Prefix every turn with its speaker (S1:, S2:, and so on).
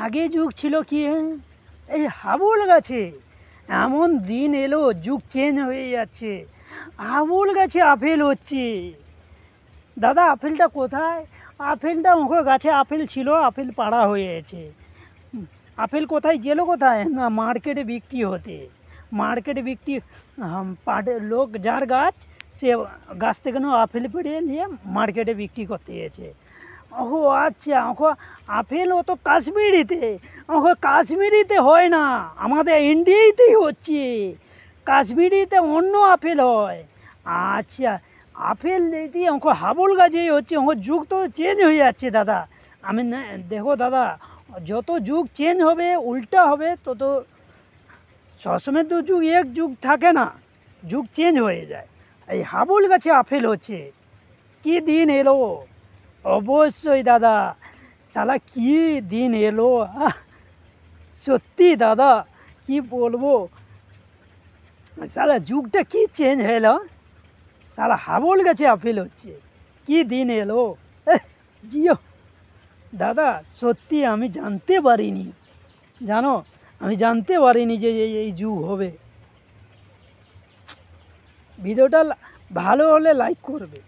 S1: আগে যুগ ছিল কি, এই হাবুল গাছে এমন দিন এলো যুগ চেঞ্জ হয়ে যাচ্ছে। হাবুল গাছে আপেল হচ্ছে। দাদা আপেলটা কোথায়? আপেলটা ওখানে গাছে আপেল ছিল, আপেল পাড়া হয়ে গেছে। আপেল কোথায় জেলো, কোথায় না মার্কেটে বিক্রি হতে। মার্কেটে বিক্রি লোক যার গাছ, সে গাছ থেকে আপেল পেড়ে নিয়ে মার্কেটে বিক্রি করতে গেছে। ও আচ্ছা, আপেল ও তো কাশ্মীরিতে, কাশ্মীরিতে হয় না, আমাদের ইন্ডিয়াতেই হচ্ছে। কাশ্মীরিতে অন্য আপেল হয়। আচ্ছা, আপেল দিয়ে হাবুল গাছেই হচ্ছে। যুগ তো চেঞ্জ হয়ে যাচ্ছে দাদা। আমি না, দেখো দাদা, যত যুগ চেঞ্জ হবে, উল্টা হবে, তত সবসময় তো এক যুগ থাকে না, যুগ চেঞ্জ হয়ে যায়। এই হাবুল গাছে আপেল হচ্ছে। কি দিন এলো! অবশ্যই দাদা, শালা কি দিন এলো! সত্যি দাদা, কি বলবো, শালা যুগটা কি চেঞ্জ হলো। শালা হাবুল গাছে আপেল হচ্ছে, কি দিন এলো! জিও দাদা, সত্যি আমি জানতে পারিনি, জানো, আমি জানতে পারিনি যে এই যুগ হবে। ভিডিওটা ভালো হলে লাইক করবে।